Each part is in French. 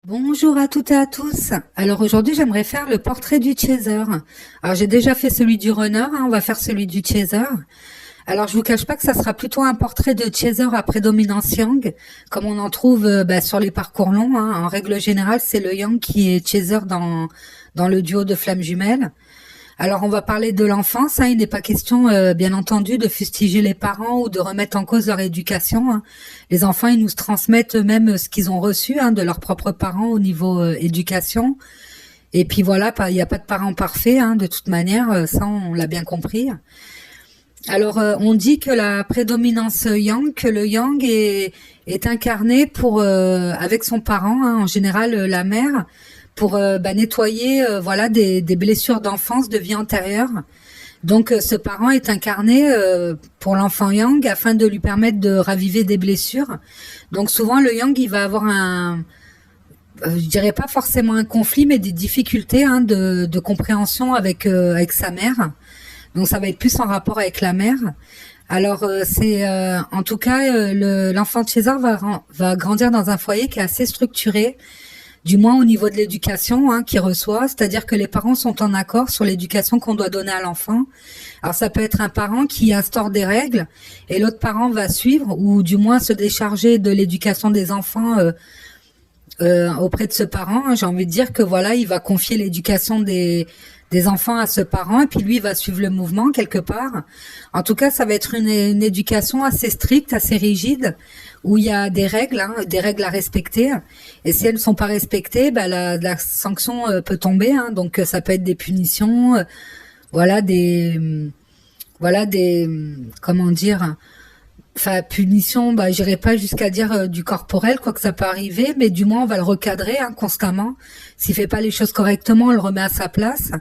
Bonjour à toutes et à tous. Alors aujourd'hui, j'aimerais faire le portrait du chaser. Alors j'ai déjà fait celui du runner, on va faire celui du chaser. Alors je vous cache pas que ça sera plutôt un portrait de chaser à prédominance yang, comme on en trouve sur les parcours longs. En règle générale, c'est le yang qui est chaser dans le duo de flammes jumelles. Alors on va parler de l'enfance, il n'est pas question bien entendu de fustiger les parents ou de remettre en cause leur éducation. Les enfants, ils nous transmettent eux-mêmes ce qu'ils ont reçu de leurs propres parents au niveau éducation. Et puis voilà, il n'y a pas de parents parfaits, de toute manière, ça on l'a bien compris. Alors on dit que la prédominance yang, que le yang est incarné pour avec son parent, en général la mère, pour nettoyer des blessures d'enfance, de vie antérieure. Donc ce parent est incarné pour l'enfant yang afin de lui permettre de raviver des blessures. Donc souvent le yang il va avoir je dirais pas forcément un conflit, mais des difficultés de compréhension avec sa mère. Donc ça va être plus en rapport avec la mère. Alors c'est en tout cas l'enfant de César va grandir dans un foyer qui est assez structuré, du moins au niveau de l'éducation qu'il reçoit, c'est-à-dire que les parents sont en accord sur l'éducation qu'on doit donner à l'enfant. Alors ça peut être un parent qui instaure des règles et l'autre parent va suivre ou du moins se décharger de l'éducation des enfants auprès de ce parent. J'ai envie de dire que voilà, il va confier l'éducation des enfants à ce parent et puis lui il va suivre le mouvement quelque part. En tout cas, ça va être une éducation assez stricte, assez rigide, où il y a des règles à respecter. Et si elles ne sont pas respectées, la sanction peut tomber. Donc ça peut être des punitions, des comment dire. Enfin, punition, j'irai pas jusqu'à dire du corporel, quoi que ça peut arriver, mais du moins on va le recadrer constamment. S'il fait pas les choses correctement, on le remet à sa place.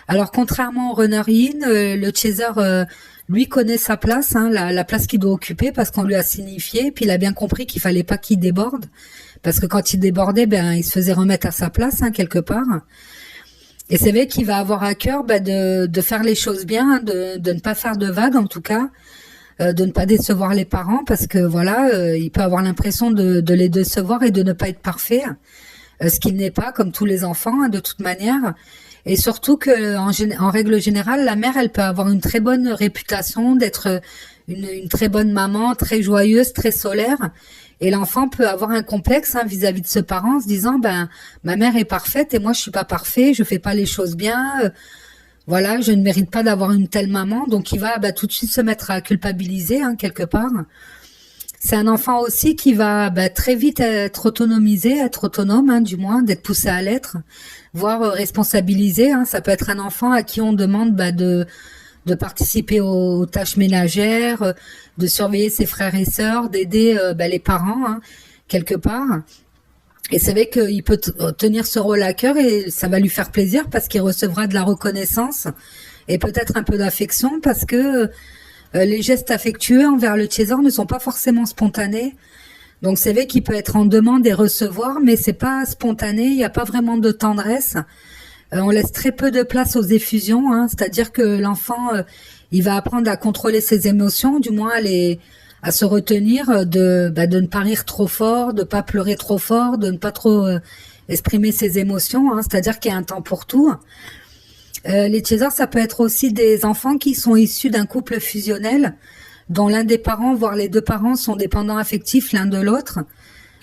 Alors contrairement au runner in, le chaser, lui connaît sa place, la place qu'il doit occuper parce qu'on lui a signifié, puis il a bien compris qu'il fallait pas qu'il déborde, parce que quand il débordait, il se faisait remettre à sa place quelque part. Et c'est vrai qu'il va avoir à cœur de faire les choses bien, de ne pas faire de vagues en tout cas. De ne pas décevoir les parents parce que il peut avoir l'impression de les décevoir et de ne pas être parfait, ce qu'il n'est pas comme tous les enfants de toute manière. Et surtout que en règle générale, la mère elle peut avoir une très bonne réputation d'être une très bonne maman, très joyeuse, très solaire. Et l'enfant peut avoir un complexe vis-à-vis de ce parent, en se disant ma mère est parfaite et moi je suis pas parfait, je fais pas les choses bien. Voilà, je ne mérite pas d'avoir une telle maman, donc il va tout de suite se mettre à culpabiliser quelque part. C'est un enfant aussi qui va très vite être autonomisé, être autonome, du moins, d'être poussé à l'être, voire responsabilisé. Ça peut être un enfant à qui on demande de participer aux tâches ménagères, de surveiller ses frères et sœurs, d'aider les parents, quelque part. Et c'est vrai qu'il peut tenir ce rôle à cœur et ça va lui faire plaisir parce qu'il recevra de la reconnaissance et peut-être un peu d'affection parce que les gestes affectueux envers le chaser ne sont pas forcément spontanés. Donc c'est vrai qu'il peut être en demande et recevoir, mais c'est pas spontané, il n'y a pas vraiment de tendresse. On laisse très peu de place aux effusions, c'est-à-dire que l'enfant, il va apprendre à contrôler ses émotions, du moins à se retenir de ne pas rire trop fort, de pas pleurer trop fort, de ne pas trop exprimer ses émotions, c'est-à-dire qu'il y a un temps pour tout. Les chasers, ça peut être aussi des enfants qui sont issus d'un couple fusionnel, dont l'un des parents, voire les deux parents, sont dépendants affectifs l'un de l'autre.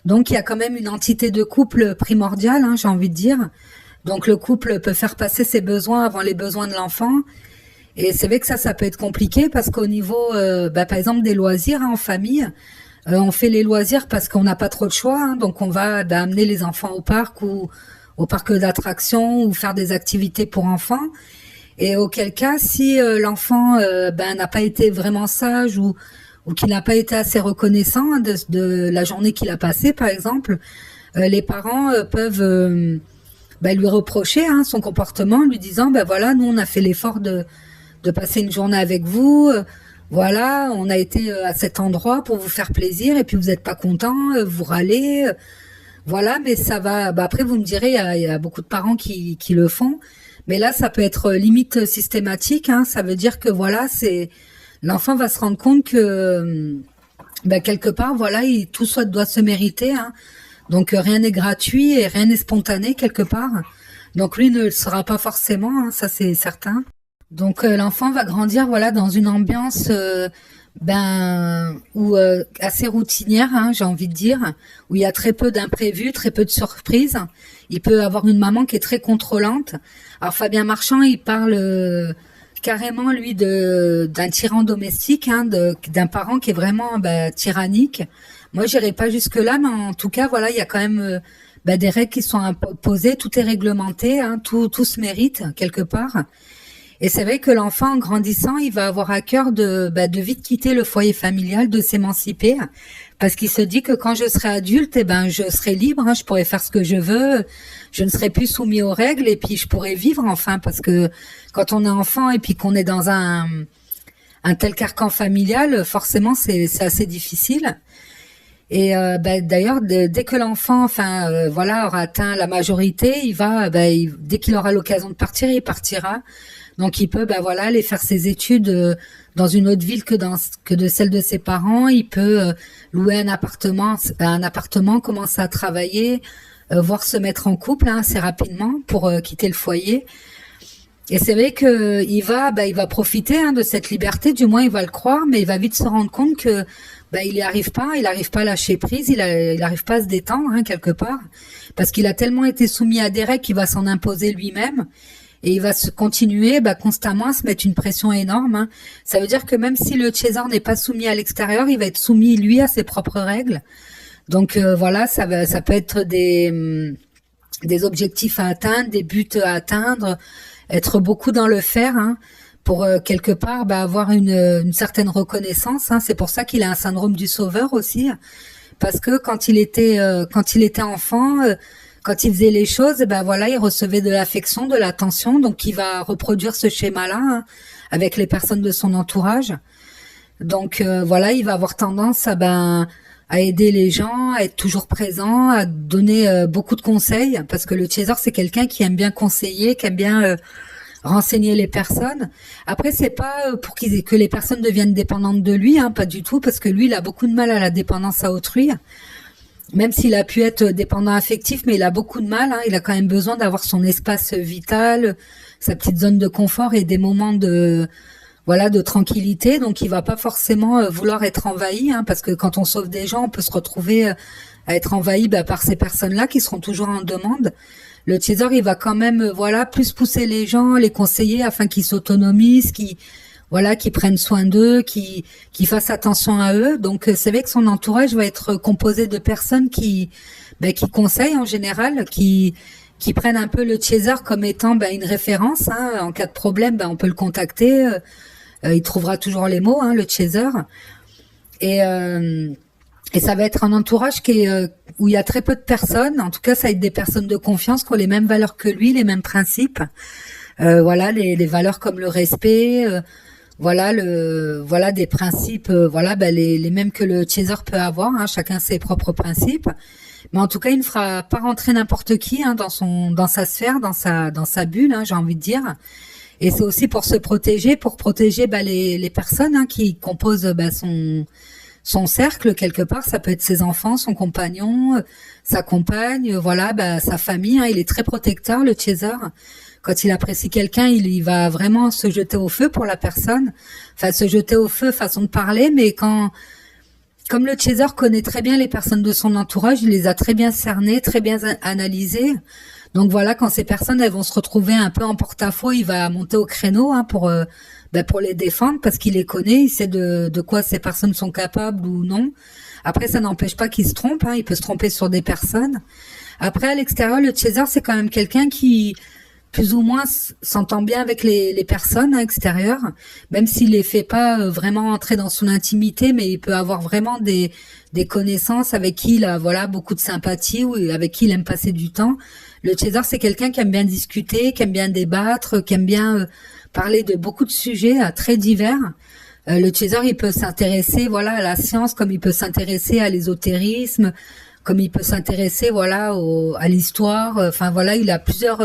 Donc il y a quand même une entité de couple primordiale, j'ai envie de dire. Donc le couple peut faire passer ses besoins avant les besoins de l'enfant. Et c'est vrai que ça peut être compliqué parce qu'au niveau, par exemple, des loisirs en famille, on fait les loisirs parce qu'on n'a pas trop de choix. Donc on va amener les enfants au parc ou au parc d'attractions ou faire des activités pour enfants. Et auquel cas, si l'enfant n'a pas été vraiment sage ou qu'il n'a pas été assez reconnaissant de la journée qu'il a passée, par exemple, les parents peuvent lui reprocher son comportement, lui disant voilà, nous on a fait l'effort de passer une journée avec vous, voilà, on a été à cet endroit pour vous faire plaisir et puis vous n'êtes pas content, vous râlez, voilà, mais ça va. Après vous me direz, il y a beaucoup de parents qui le font, mais là ça peut être limite systématique, ça veut dire que voilà, l'enfant va se rendre compte que quelque part voilà, tout soit doit se mériter, Donc rien n'est gratuit et rien n'est spontané quelque part. Donc lui ne le sera pas forcément, hein, ça c'est certain. Donc l'enfant va grandir voilà dans une ambiance assez routinière, hein, j'ai envie de dire, où il y a très peu d'imprévus, très peu de surprises. Il peut avoir une maman qui est très contrôlante. Alors Fabien Marchand, il parle carrément lui de d'un tyran domestique, hein, d'un parent qui est vraiment tyrannique. Moi, j'irai pas jusque là, mais en tout cas, voilà, il y a quand même des règles qui sont imposées, tout est réglementé, hein, tout se mérite quelque part. Et c'est vrai que l'enfant, en grandissant, il va avoir à cœur de vite quitter le foyer familial, de s'émanciper, parce qu'il se dit que quand je serai adulte, je serai libre, hein, je pourrai faire ce que je veux, je ne serai plus soumis aux règles, et puis je pourrai vivre enfin, parce que quand on est enfant et puis qu'on est dans un tel carcan familial, forcément, c'est assez difficile. Et d'ailleurs, dès que l'enfant, aura atteint la majorité, dès qu'il aura l'occasion de partir, il partira. Donc il peut aller faire ses études dans une autre ville que de celle de ses parents. Il peut louer un appartement, commencer à travailler, voire se mettre en couple assez rapidement pour quitter le foyer. Et c'est vrai que il va profiter de cette liberté, du moins il va le croire, mais il va vite se rendre compte que il n'y arrive pas, à lâcher prise, il arrive pas à se détendre, hein, quelque part, parce qu'il a tellement été soumis à des règles qu'il va s'en imposer lui-même. Et il va se continuer constamment à se mettre une pression énorme, hein. Ça veut dire que même si le chaser n'est pas soumis à l'extérieur, il va être soumis lui à ses propres règles. Donc ça peut être des objectifs à atteindre, des buts à atteindre, être beaucoup dans le faire, hein, pour quelque part avoir une certaine reconnaissance, hein. C'est pour ça qu'il a un syndrome du sauveur aussi, parce que quand il était enfant, quand il faisait les choses, il recevait de l'affection, de l'attention, donc il va reproduire ce schéma-là, hein, avec les personnes de son entourage. Donc il va avoir tendance à aider les gens, à être toujours présent, à donner beaucoup de conseils, parce que le chaser c'est quelqu'un qui aime bien conseiller, qui aime bien renseigner les personnes. Après, c'est pas pour que les personnes deviennent dépendantes de lui, hein, pas du tout, parce que lui, il a beaucoup de mal à la dépendance à autrui. Même s'il a pu être dépendant affectif, mais il a beaucoup de mal, hein. Il a quand même besoin d'avoir son espace vital, sa petite zone de confort et des moments de tranquillité. Donc, il va pas forcément vouloir être envahi, hein, parce que quand on sauve des gens, on peut se retrouver à être envahi par ces personnes-là qui seront toujours en demande. Le chaser, il va quand même plus pousser les gens, les conseiller afin qu'ils s'autonomisent, qu'ils prennent soin d'eux, qu'ils fassent attention à eux. Donc c'est vrai que son entourage va être composé de personnes qui conseillent en général, qui prennent un peu le chaser comme étant une référence, hein. En cas de problème, on peut le contacter, il trouvera toujours les mots, hein, le chaser. Et ça va être un entourage où il y a très peu de personnes. En tout cas, ça va être des personnes de confiance qui ont les mêmes valeurs que lui, les mêmes principes. Les valeurs comme le respect, des principes, les mêmes que le chaser peut avoir, hein, chacun ses propres principes. Mais en tout cas, il ne fera pas rentrer n'importe qui, hein, dans sa sphère, dans sa bulle, hein, j'ai envie de dire. Et c'est aussi pour protéger les personnes, hein, qui composent son cercle quelque part. Ça peut être ses enfants, son compagnon, sa compagne, sa famille, hein. Il est très protecteur, le chaser. Quand il apprécie quelqu'un, il va vraiment se jeter au feu pour la personne. Enfin, se jeter au feu, façon de parler, mais comme le chaser connaît très bien les personnes de son entourage, il les a très bien cernées, très bien analysées. Donc quand ces personnes, elles vont se retrouver un peu en porte-à-faux, il va monter au créneau, hein, pour les défendre, parce qu'il les connaît, il sait de quoi ces personnes sont capables ou non. Après, ça n'empêche pas qu'il se trompe, hein, il peut se tromper sur des personnes. Après, à l'extérieur, le chaser, c'est quand même quelqu'un qui, plus ou moins, s'entend bien avec les personnes à l'extérieur, même s'il les fait pas vraiment entrer dans son intimité, mais il peut avoir vraiment des connaissances avec qui il a beaucoup de sympathie, ou avec qui il aime passer du temps. Le chaser, c'est quelqu'un qui aime bien discuter, qui aime bien débattre, qui aime bien parler de beaucoup de sujets très divers. Le chaser, il peut s'intéresser à la science, comme il peut s'intéresser à l'ésotérisme, comme il peut s'intéresser à l'histoire. Il a plusieurs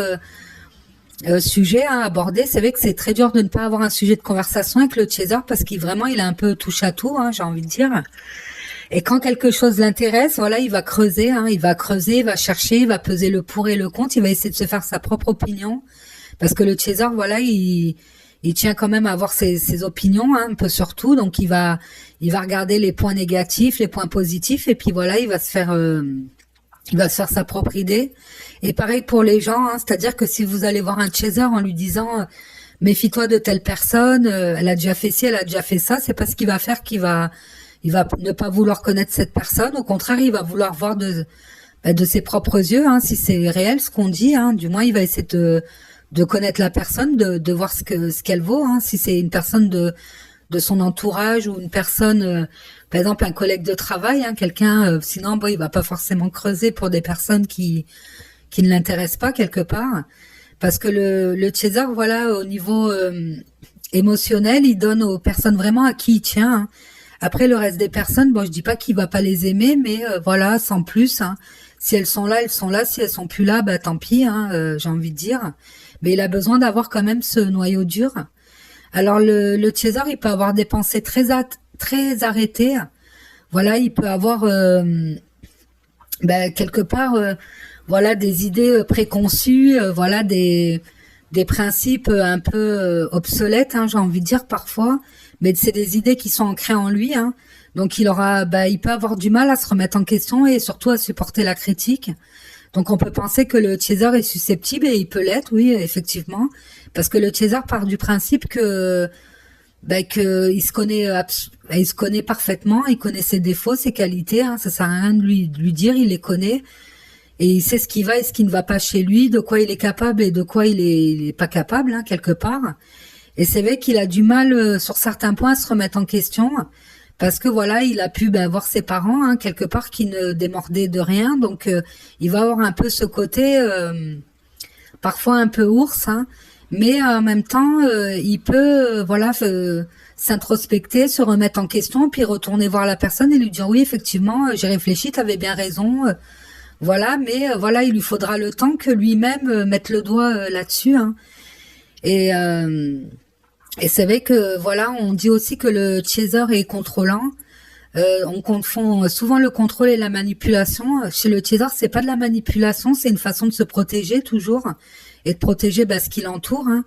sujet à aborder. C'est vrai que c'est très dur de ne pas avoir un sujet de conversation avec le chaser, parce qu'il a un peu touche à tout, hein, j'ai envie de dire. Et quand quelque chose l'intéresse, voilà, il va creuser, hein, il va chercher, il va peser le pour et le contre, il va essayer de se faire sa propre opinion. Parce que le chaser, voilà, il tient quand même à avoir ses opinions, hein, un peu sur tout. Donc il va regarder les points négatifs, les points positifs, et puis voilà, il va se faire sa propre idée. Et pareil pour les gens, hein, c'est-à-dire que si vous allez voir un chaser en lui disant méfie-toi de telle personne, elle a déjà fait ci, elle a déjà fait ça, c'est pas ce qu'il va faire il va ne pas vouloir connaître cette personne. Au contraire, il va vouloir voir de ses propres yeux, hein, si c'est réel ce qu'on dit, hein. Du moins, il va essayer de connaître la personne, de voir ce qu'elle vaut, hein. Si c'est une personne de son entourage ou une personne, par exemple un collègue de travail, hein, quelqu'un, sinon bon, il va pas forcément creuser pour des personnes qui ne l'intéressent pas quelque part, parce que le chaser, voilà, au niveau émotionnel, il donne aux personnes vraiment à qui il tient, hein. Après le reste des personnes, bon, je dis pas qu'il va pas les aimer, mais voilà, sans plus, hein. Si elles sont là, elles sont là. Si elles sont plus là, bah tant pis, hein, j'ai envie de dire. Mais il a besoin d'avoir quand même ce noyau dur. Alors le chaser, il peut avoir des pensées très arrêtées. Voilà, il peut avoir quelque part voilà des idées préconçues, voilà des principes un peu obsolètes, hein, j'ai envie de dire parfois, mais c'est des idées qui sont ancrées en lui, hein. Donc il peut avoir du mal à se remettre en question et surtout à supporter la critique. Donc on peut penser que le chaser est susceptible et il peut l'être, oui, effectivement, parce que le chaser part du principe que il se connaît parfaitement, il connaît ses défauts, ses qualités, hein, ça sert à rien de lui dire, il les connaît et il sait ce qui va et ce qui ne va pas chez lui, de quoi il est capable et de quoi il est pas capable, hein, quelque part. Et c'est vrai qu'il a du mal sur certains points à se remettre en question. Parce que voilà, il a pu voir ses parents, hein, quelque part, qui ne démordaient de rien. Donc, il va avoir un peu ce côté, parfois un peu ours, hein, mais en même temps, il peut, s'introspecter, se remettre en question, puis retourner voir la personne et lui dire oui, effectivement, j'ai réfléchi, t'avais bien raison, voilà, mais voilà, il lui faudra le temps que lui-même mette le doigt là-dessus, hein. Et et c'est vrai que voilà, on dit aussi que le chaser est contrôlant. On confond souvent le contrôle et la manipulation. Chez le chaser, c'est pas de la manipulation, c'est une façon de se protéger toujours et de protéger ce qui l'entoure, hein.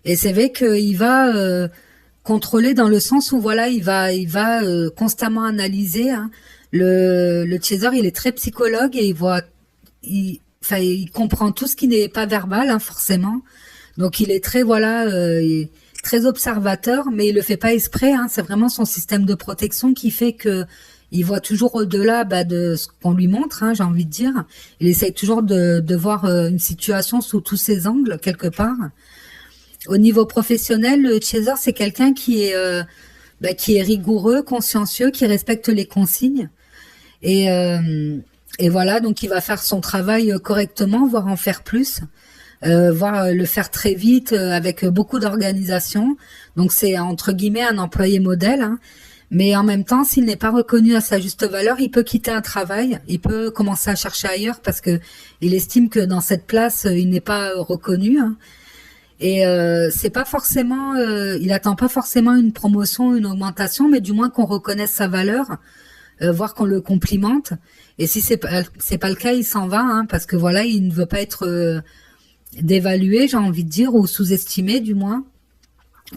Et c'est vrai qu'il va contrôler dans le sens où voilà, il va constamment analyser, hein. Le chaser, il est très psychologue et il comprend tout ce qui n'est pas verbal, hein, forcément. Donc il est très très observateur, mais il le fait pas exprès, hein. C'est vraiment son système de protection qui fait que il voit toujours au-delà de ce qu'on lui montre, hein, j'ai envie de dire. Il essaye toujours de voir une situation sous tous ses angles, quelque part. Au niveau professionnel, le chaser, c'est quelqu'un qui est rigoureux, consciencieux, qui respecte les consignes. Et, et voilà, donc il va faire son travail correctement, voire en faire plus. Voire le faire très vite avec beaucoup d'organisation. Donc c'est entre guillemets un employé modèle, hein. Mais en même temps, s'il n'est pas reconnu à sa juste valeur, il peut quitter un travail, il peut commencer à chercher ailleurs parce que il estime que dans cette place, il n'est pas reconnu, hein. Et c'est pas forcément, il attend pas forcément une promotion, une augmentation, mais du moins qu'on reconnaisse sa valeur, voire qu'on le complimente. Et si c'est pas le cas, il s'en va, hein, parce que voilà, il ne veut pas être d'évaluer, j'ai envie de dire, ou sous-estimer du moins.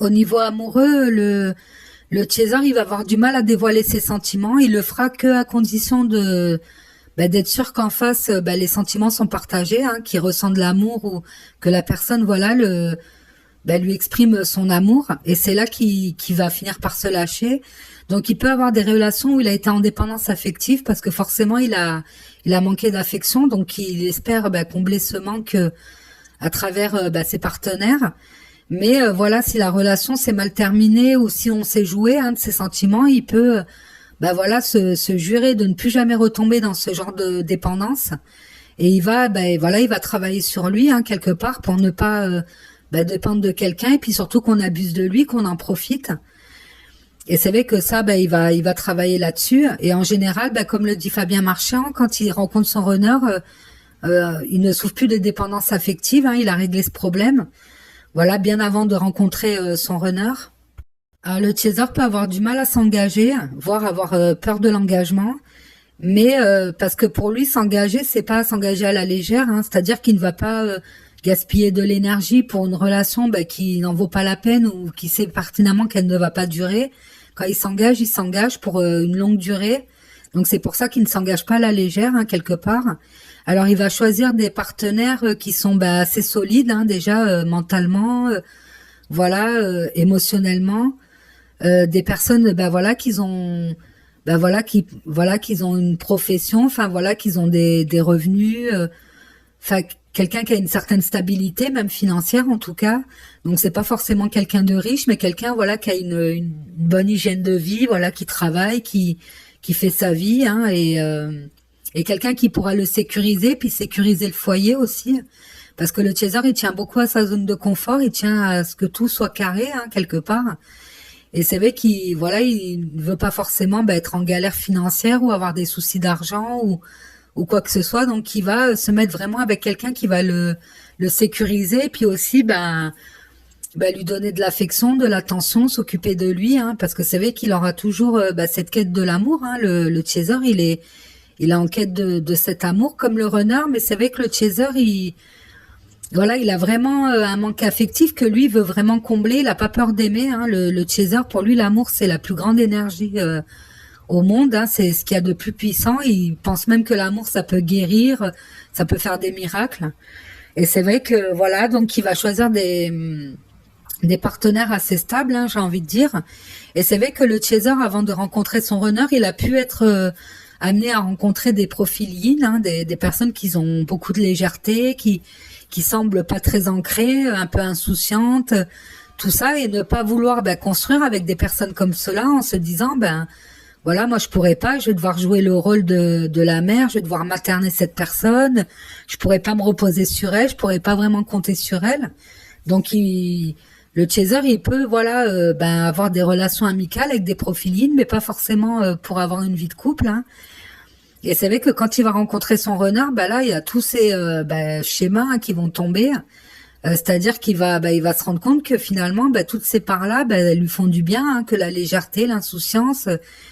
Au niveau amoureux, le chaser, il va avoir du mal à dévoiler ses sentiments. Il le fera que à condition d'être sûr qu'en face, les sentiments sont partagés, hein, qu'il ressent de l'amour ou que la personne, voilà, lui exprime son amour. Et c'est là qu'il va finir par se lâcher. Donc, il peut avoir des relations où il a été en dépendance affective parce que forcément, il a manqué d'affection. Donc, il espère combler ce manque à travers ses partenaires. Mais voilà, si la relation s'est mal terminée ou si on s'est joué, hein, de ses sentiments, il peut se jurer de ne plus jamais retomber dans ce genre de dépendance. Et il va travailler sur lui, hein, quelque part pour ne pas dépendre de quelqu'un et puis surtout qu'on abuse de lui, qu'on en profite. Et c'est vrai que ça, il va travailler là-dessus. Et en général, comme le dit Fabien Marchand, quand il rencontre son runner, il ne souffre plus de dépendance affective, hein, il a réglé ce problème. Voilà, bien avant de rencontrer son runner. Alors, le chaser peut avoir du mal à s'engager, voire avoir peur de l'engagement. Mais parce que pour lui, s'engager, c'est pas s'engager à la légère, hein. C'est-à-dire qu'il ne va pas gaspiller de l'énergie pour une relation qui n'en vaut pas la peine ou qui sait pertinemment qu'elle ne va pas durer. Quand il s'engage pour une longue durée. Donc c'est pour ça qu'il ne s'engage pas à la légère, hein, quelque part. Alors il va choisir des partenaires qui sont assez solides, hein, déjà mentalement, voilà, émotionnellement, des personnes, voilà, qu'ils ont une profession, enfin voilà, qu'ils ont des revenus, enfin quelqu'un qui a une certaine stabilité, même financière en tout cas. Donc c'est pas forcément quelqu'un de riche, mais quelqu'un voilà qui a une bonne hygiène de vie, voilà, qui travaille, qui fait sa vie, hein, et quelqu'un qui pourra le sécuriser, puis sécuriser le foyer aussi. Parce que le chaser, il tient beaucoup à sa zone de confort, il tient à ce que tout soit carré, hein, quelque part. Et c'est vrai qu'il voilà, il ne veut pas forcément être en galère financière ou avoir des soucis d'argent ou quoi que ce soit. Donc il va se mettre vraiment avec quelqu'un qui va le sécuriser, et puis aussi lui donner de l'affection, de l'attention, s'occuper de lui, hein, parce que c'est vrai qu'il aura toujours cette quête de l'amour, hein. Le chaser, il est en quête de cet amour comme le runner, mais c'est vrai que le chaser, voilà, il a vraiment un manque affectif que lui veut vraiment combler. Il a pas peur d'aimer, hein. Le chaser, pour lui, l'amour, c'est la plus grande énergie au monde, hein. C'est ce qu'il y a de plus puissant. Il pense même que l'amour, ça peut guérir, ça peut faire des miracles. Et c'est vrai que voilà, donc il va choisir des partenaires assez stables, hein, j'ai envie de dire. Et c'est vrai que le chaser, avant de rencontrer son runner, il a pu être amené à rencontrer des profils yin, hein, des personnes qui ont beaucoup de légèreté, qui semblent pas très ancrées, un peu insouciantes, tout ça, et ne pas vouloir construire avec des personnes comme cela en se disant voilà, moi je pourrais pas, je vais devoir jouer le rôle de la mère, je vais devoir materner cette personne, je pourrais pas me reposer sur elle, je pourrais pas vraiment compter sur elle. Donc le chaser, il peut voilà avoir des relations amicales avec des profils yin, mais pas forcément pour avoir une vie de couple, hein. Et c'est vrai que quand il va rencontrer son runner, là, il y a tous ces schémas, hein, qui vont tomber. C'est-à-dire il va se rendre compte que finalement, toutes ces parts-là, elles lui font du bien, hein, que la légèreté, l'insouciance,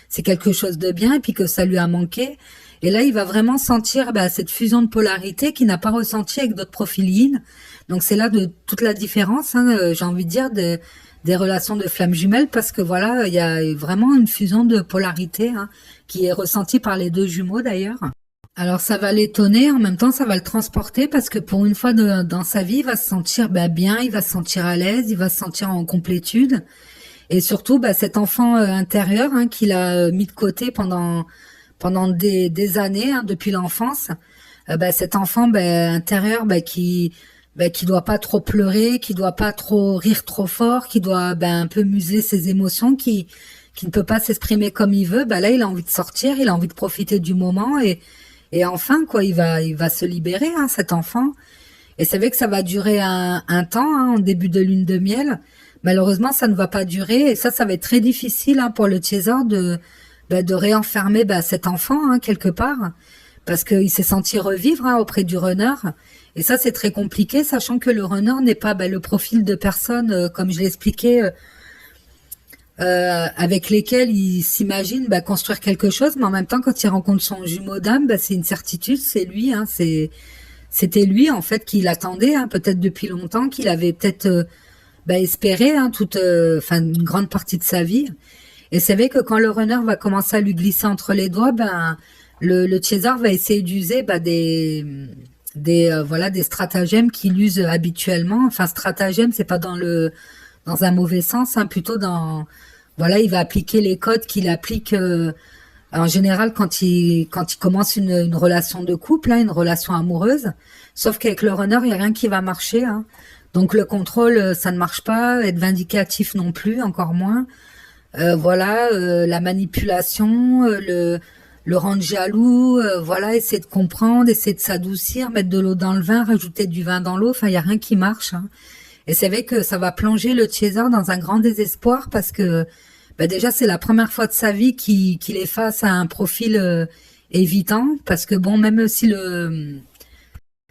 c'est quelque chose de bien, et puis que ça lui a manqué. Et là, il va vraiment sentir cette fusion de polarité qu'il n'a pas ressenti avec d'autres profils yin. Donc c'est là de toute la différence, hein, j'ai envie de dire, des relations de flammes jumelles, parce que voilà, il y a vraiment une fusion de polarité, hein, qui est ressentie par les deux jumeaux d'ailleurs. Alors ça va l'étonner, en même temps ça va le transporter, parce que pour une fois dans sa vie, il va se sentir bien, il va se sentir à l'aise, il va se sentir en complétude. Et surtout cet enfant intérieur, hein, qu'il a mis de côté pendant des années, hein, depuis l'enfance, cet enfant intérieur qui doit pas trop pleurer, qui doit pas trop rire trop fort, qui doit un peu museler ses émotions, qui ne peut pas s'exprimer comme il veut, là il a envie de sortir, il a envie de profiter du moment, et enfin quoi, il va se libérer, hein, cet enfant. Et c'est vrai que ça va durer un temps, hein, en début de lune de miel. Malheureusement, ça ne va pas durer, et ça va être très difficile, hein, pour le chaser de réenfermer cet enfant, hein, quelque part, parce qu'il s'est senti revivre, hein, auprès du runner. Et ça, c'est très compliqué, sachant que le runner n'est pas le profil de personne, comme je l'expliquais, avec lesquels il s'imagine construire quelque chose, mais en même temps, quand il rencontre son jumeau d'âme, c'est une certitude, c'est lui, hein, c'était lui en fait qui l'attendait, hein, peut-être depuis longtemps, qu'il avait peut-être espéré, hein, une grande partie de sa vie. Et c'est vrai que quand le runner va commencer à lui glisser entre les doigts, le chaser va essayer d'user des stratagèmes qu'il use habituellement. Enfin, stratagème, c'est pas dans un mauvais sens, hein, plutôt il va appliquer les codes qu'il applique en général quand il commence une relation de couple, hein, une relation amoureuse. Sauf qu'avec le runner, il y a rien qui va marcher, hein. Donc le contrôle, ça ne marche pas, être vindicatif non plus, encore moins. La manipulation, le rendre jaloux, essayer de comprendre, essayer de s'adoucir, mettre de l'eau dans le vin, rajouter du vin dans l'eau, enfin il y a rien qui marche, hein. Et c'est vrai que ça va plonger le chaser dans un grand désespoir, parce que déjà c'est la première fois de sa vie qu'il est face à un profil évitant, parce que même si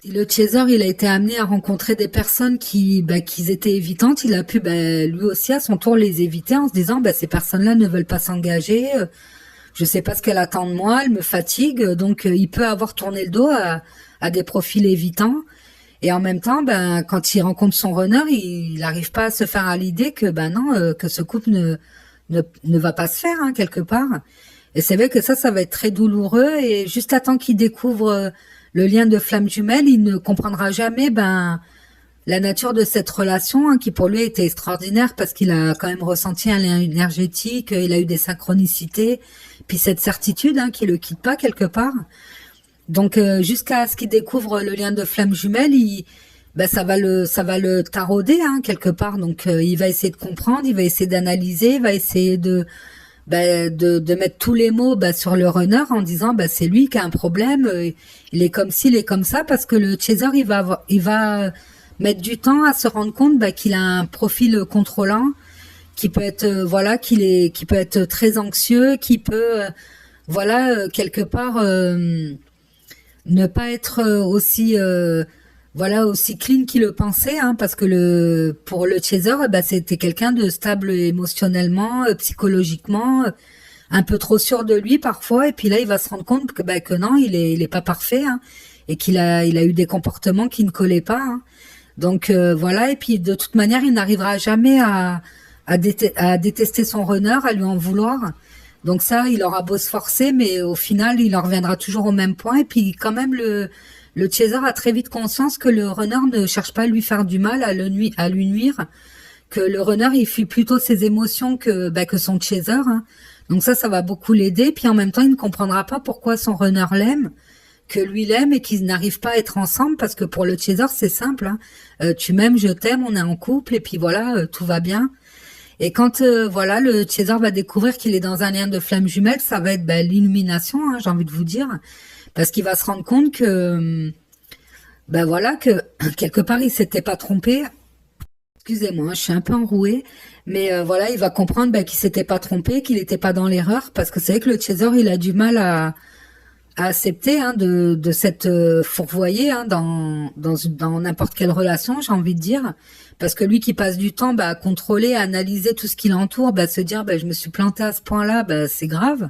Et le chaser, il a été amené à rencontrer des personnes qui étaient évitantes. Il a pu, lui aussi, à son tour, les éviter en se disant, ces personnes-là ne veulent pas s'engager. Je sais pas ce qu'elle attend de moi, elle me fatigue. Donc, il peut avoir tourné le dos à des profils évitants. Et en même temps, quand il rencontre son runner, il n'arrive pas à se faire à l'idée que, non, que ce couple ne va pas se faire, hein, quelque part. Et c'est vrai que ça va être très douloureux. Et juste à temps qu'il découvre le lien de flamme jumelle, il ne comprendra jamais, la nature de cette relation, hein, qui pour lui était extraordinaire parce qu'il a quand même ressenti un lien énergétique, il a eu des synchronicités, puis cette certitude, hein, qu'il le quitte pas quelque part. Donc jusqu'à ce qu'il découvre le lien de flamme jumelle, ça va le tarauder, hein, quelque part. Donc il va essayer de comprendre, il va essayer d'analyser, il va essayer de mettre tous les mots sur le runner en disant c'est lui qui a un problème, il est comme ci, il est comme ça, parce que le chaser il va mettre du temps à se rendre compte qu'il a un profil contrôlant, qui peut être qui peut être très anxieux, qui peut quelque part ne pas être aussi clean qu'il le pensait, hein, parce que pour le chaser, c'était quelqu'un de stable émotionnellement, psychologiquement, un peu trop sûr de lui parfois, et puis là il va se rendre compte que non, il est pas parfait, hein, et il a eu des comportements qui ne collaient pas, hein. Donc et puis de toute manière il n'arrivera jamais à détester son runner, à lui en vouloir. Donc ça, il aura beau se forcer, mais au final, il en reviendra toujours au même point. Et puis quand même, le chaser a très vite conscience que le runner ne cherche pas à lui faire du mal, à lui nuire, que le runner, il fuit plutôt ses émotions que son chaser, hein. Donc ça va beaucoup l'aider. Puis en même temps, il ne comprendra pas pourquoi son runner l'aime, que lui l'aime et qu'ils n'arrivent pas à être ensemble, parce que pour le chaser, c'est simple, hein. Tu m'aimes, je t'aime, on est en couple, et puis voilà, tout va bien. Et quand le chaser va découvrir qu'il est dans un lien de flamme jumelle, ça va être l'illumination, hein, j'ai envie de vous dire, parce qu'il va se rendre compte que que quelque part il s'était pas trompé. Excusez-moi, hein, je suis un peu enrouée, mais il va comprendre qu'il s'était pas trompé, qu'il n'était pas dans l'erreur, parce que c'est vrai que le chaser il a du mal à accepter, hein, de s'être fourvoyé, hein, dans n'importe quelle relation, j'ai envie de dire, parce que lui qui passe du temps à contrôler, à analyser tout ce qui l'entoure, se dire je me suis planté à ce point-là, c'est grave,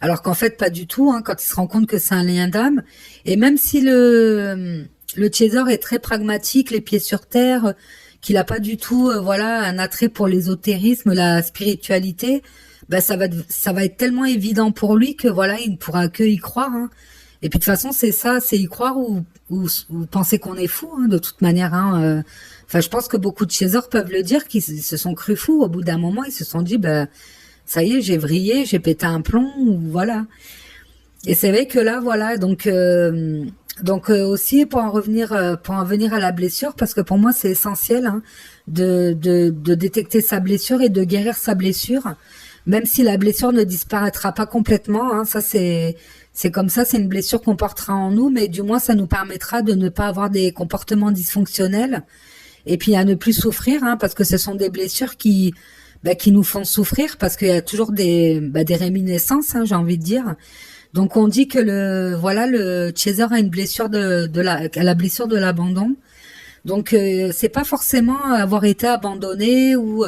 alors qu'en fait pas du tout, hein, quand il se rend compte que c'est un lien d'âme. Et même si le chaser est très pragmatique, les pieds sur terre, qu'il a pas du tout un attrait pour l'ésotérisme, la spiritualité, ça va être tellement évident pour lui que il ne pourra que y croire, hein. Et puis de toute façon c'est ça, c'est y croire ou penser qu'on est fou, hein, de toute manière, hein. Je pense que beaucoup de chasers peuvent le dire, qu'ils se sont crus fous au bout d'un moment, ils se sont dit ça y est, j'ai vrillé, j'ai pété un plomb, ou voilà. Et c'est vrai que là donc aussi pour en venir à la blessure, parce que pour moi c'est essentiel, hein, de détecter sa blessure et de guérir sa blessure. Même si la blessure ne disparaîtra pas complètement, hein, ça c'est comme ça, c'est une blessure qu'on portera en nous, mais du moins ça nous permettra de ne pas avoir des comportements dysfonctionnels, et puis à ne plus souffrir, hein, parce que ce sont des blessures qui nous font souffrir, parce qu'il y a toujours des réminiscences, hein, j'ai envie de dire. Donc on dit que le chaser a une blessure la blessure de l'abandon. Donc c'est pas forcément avoir été abandonné ou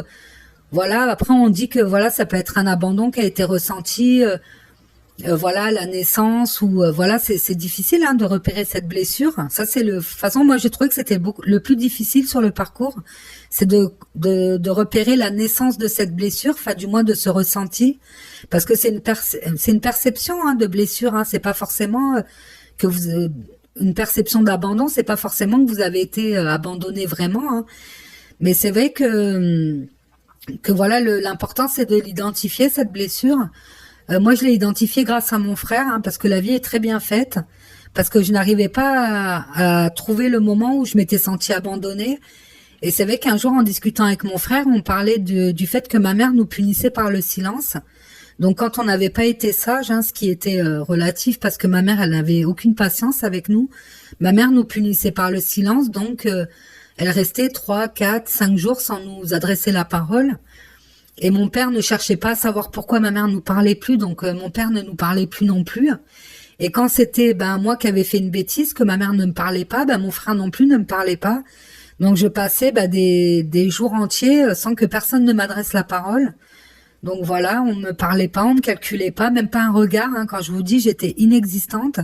après on dit que ça peut être un abandon qui a été ressenti à la naissance, ou c'est difficile, hein, de repérer cette blessure. Ça c'est de toute façon moi j'ai trouvé que c'était le plus difficile sur le parcours, c'est de repérer la naissance de cette blessure, enfin du moins de ce ressenti, parce que c'est une perception, hein, de blessure, hein. C'est pas forcément que une perception d'abandon, c'est pas forcément que vous avez été abandonné vraiment, hein. Mais c'est vrai que l'important c'est de l'identifier, cette blessure. Moi je l'ai identifiée grâce à mon frère, hein, parce que la vie est très bien faite, parce que je n'arrivais pas à trouver le moment où je m'étais sentie abandonnée. Et c'est vrai qu'un jour en discutant avec mon frère, on parlait du fait que ma mère nous punissait par le silence. Donc quand on n'avait pas été sage, hein, ce qui était relatif, parce que ma mère elle n'avait aucune patience avec nous, ma mère nous punissait par le silence, donc elle restait 3, 4, 5 jours sans nous adresser la parole. Et mon père ne cherchait pas à savoir pourquoi ma mère nous parlait plus, donc mon père ne nous parlait plus non plus. Et quand c'était moi qui avais fait une bêtise, que ma mère ne me parlait pas, mon frère non plus ne me parlait pas. Donc je passais des jours entiers sans que personne ne m'adresse la parole. Donc voilà, on me parlait pas, on me calculait pas, même pas un regard. Hein. Quand je vous dis, j'étais inexistante.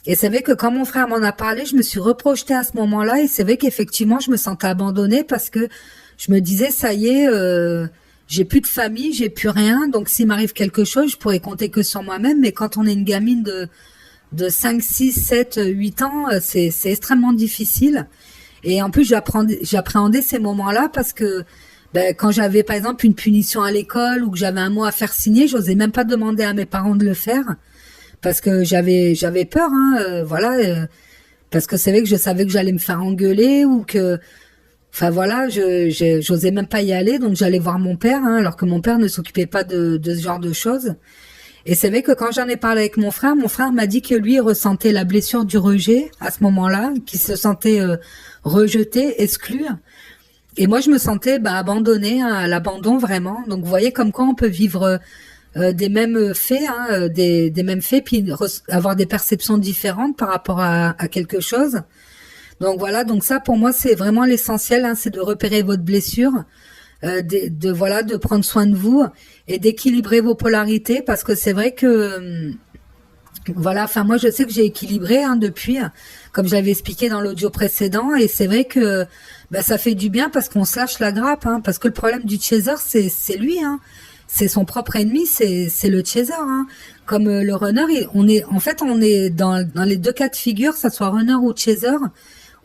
Et c'est vrai que quand mon frère m'en a parlé, je me suis reprojetée à ce moment-là. Et c'est vrai qu'effectivement, je me sentais abandonnée parce que je me disais, ça y est, j'ai plus de famille, j'ai plus rien. Donc s'il m'arrive quelque chose, je pourrais compter que sur moi-même. Mais quand on est une gamine de 5, 6, 7, 8 ans, c'est extrêmement difficile. Et en plus, j'appréhendais ces moments-là parce que quand j'avais par exemple une punition à l'école ou que j'avais un mot à faire signer, j'osais même pas demander à mes parents de le faire parce que j'avais peur, hein, parce que c'est vrai que je savais que j'allais me faire engueuler ou que, enfin voilà, j'osais même pas y aller, donc j'allais voir mon père, hein, alors que mon père ne s'occupait pas de ce genre de choses. Et c'est vrai que quand j'en ai parlé avec mon frère m'a dit que lui il ressentait la blessure du rejet à ce moment-là, qu'il se sentait rejeté, exclu. Et moi, je me sentais abandonnée, hein, à l'abandon vraiment. Donc, vous voyez comme quoi on peut vivre des mêmes faits, hein, des mêmes faits, puis avoir des perceptions différentes par rapport à quelque chose. Donc voilà, donc ça pour moi c'est vraiment l'essentiel, hein, c'est de repérer votre blessure, de prendre soin de vous et d'équilibrer vos polarités parce que c'est vrai que voilà, enfin moi je sais que j'ai équilibré depuis, comme j'avais expliqué dans l'audio précédent, et c'est vrai que ça fait du bien parce qu'on se lâche la grappe, hein, parce que le problème du chaser c'est lui, hein, c'est son propre ennemi, c'est le chaser, hein. Comme le runner, on est dans les deux cas de figure, ça soit runner ou chaser,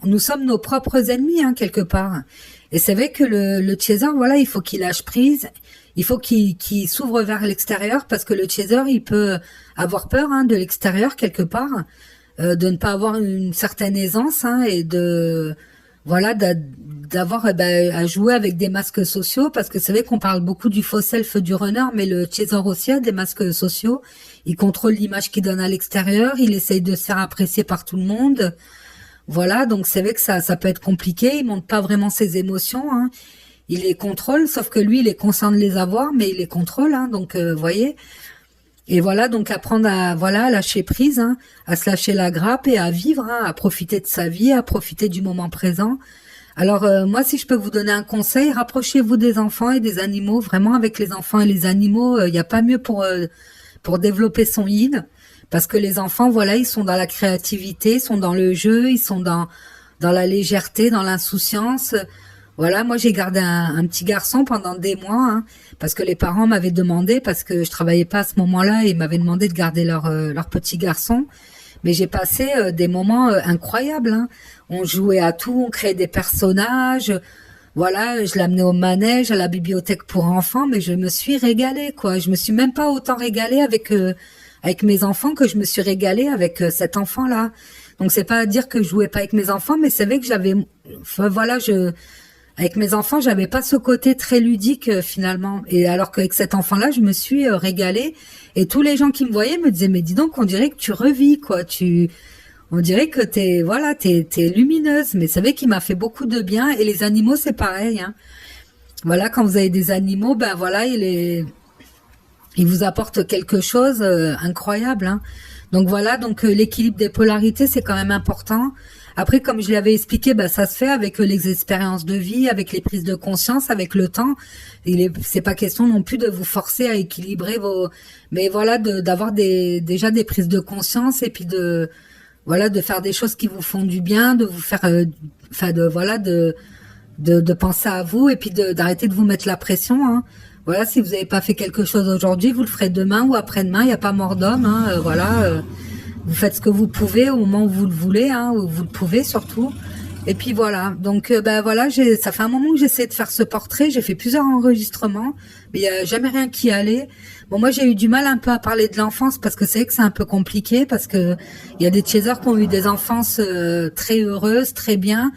nous sommes nos propres ennemis, hein, quelque part. Et c'est vrai que le chaser, voilà, il faut qu'il lâche prise, il faut qu'il s'ouvre vers l'extérieur parce que le chaser, il peut avoir peur, hein, de l'extérieur quelque part, de ne pas avoir une certaine aisance, hein, et d'avoir à jouer avec des masques sociaux parce que c'est vrai qu'on parle beaucoup du faux self du runner, mais le chaser aussi a des masques sociaux. Il contrôle l'image qu'il donne à l'extérieur, il essaye de se faire apprécier par tout le monde. Voilà, donc c'est vrai que ça peut être compliqué, il montre pas vraiment ses émotions, hein. Il les contrôle, sauf que lui, il est conscient de les avoir, mais il les contrôle, hein, donc voyez. Et voilà, donc apprendre à lâcher prise, hein, à se lâcher la grappe et à vivre, hein, à profiter de sa vie, à profiter du moment présent. Alors moi, si je peux vous donner un conseil, rapprochez-vous des enfants et des animaux. Vraiment, avec les enfants et les animaux, il n'y a pas mieux pour développer son yin. Parce que les enfants, voilà, ils sont dans la créativité, ils sont dans le jeu, ils sont dans la légèreté, dans l'insouciance. Voilà, moi j'ai gardé un petit garçon pendant des mois, hein, parce que les parents m'avaient demandé, parce que je travaillais pas à ce moment-là, ils m'avaient demandé de garder leur petit garçon. Mais j'ai passé des moments incroyables, hein. On jouait à tout, on créait des personnages. Voilà, je l'amenais au manège, à la bibliothèque pour enfants, mais je me suis régalée, quoi. Je me suis même pas autant régalée avec mes enfants que je me suis régalée avec cet enfant-là. Donc c'est pas à dire que je jouais pas avec mes enfants, mais c'est vrai que avec mes enfants, j'avais pas ce côté très ludique finalement. Et alors qu'avec cet enfant-là, je me suis régalée. Et tous les gens qui me voyaient me disaient, mais dis donc, on dirait que tu revis, quoi. On dirait que t'es lumineuse. Mais c'est vrai qu'il m'a fait beaucoup de bien. Et les animaux, c'est pareil, hein. Voilà, quand vous avez des animaux, voilà, ils vous apportent quelque chose incroyable, hein. Donc voilà, donc l'équilibre des polarités, c'est quand même important. Après, comme je l'avais expliqué, ça se fait avec les expériences de vie, avec les prises de conscience, avec le temps. C'est pas question non plus de vous forcer à équilibrer mais voilà, d'avoir déjà des prises de conscience et puis de faire des choses qui vous font du bien, de vous faire, de penser à vous et puis d'arrêter de vous mettre la pression, hein. Voilà, si vous n'avez pas fait quelque chose aujourd'hui, vous le ferez demain ou après-demain, il n'y a pas mort d'homme, hein, vous faites ce que vous pouvez au moment où vous le voulez, hein, où vous le pouvez surtout. Et puis voilà, donc ça fait un moment que j'essaie de faire ce portrait, j'ai fait plusieurs enregistrements, mais il n'y a jamais rien qui allait. Bon, moi j'ai eu du mal un peu à parler de l'enfance parce que c'est vrai que c'est un peu compliqué, parce que il y a des chasers qui ont eu des enfances très heureuses, très bien.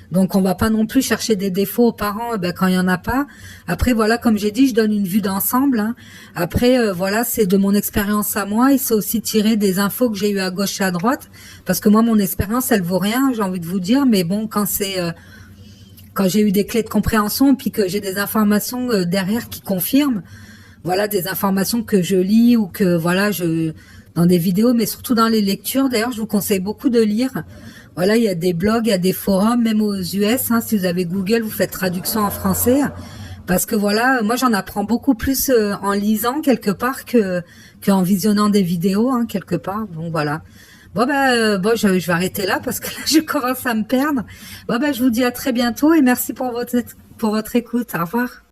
Donc on va pas non plus chercher des défauts aux parents quand il y en a pas. Après voilà, comme j'ai dit, je donne une vue d'ensemble, hein. Après c'est de mon expérience à moi, et c'est aussi tiré des infos que j'ai eues à gauche et à droite, parce que moi mon expérience elle vaut rien, j'ai envie de vous dire, mais bon, quand j'ai eu des clés de compréhension puis que j'ai des informations derrière qui confirment, voilà, des informations que je lis ou que dans des vidéos, mais surtout dans les lectures. D'ailleurs, je vous conseille beaucoup de lire. Voilà, il y a des blogs, il y a des forums, même aux US. Hein, si vous avez Google, vous faites traduction en français. Parce que voilà, moi j'en apprends beaucoup plus en lisant quelque part qu'en visionnant des vidéos, hein, quelque part. Donc voilà. Bon, je vais arrêter là parce que là je commence à me perdre. Je vous dis à très bientôt et merci pour votre écoute. Au revoir.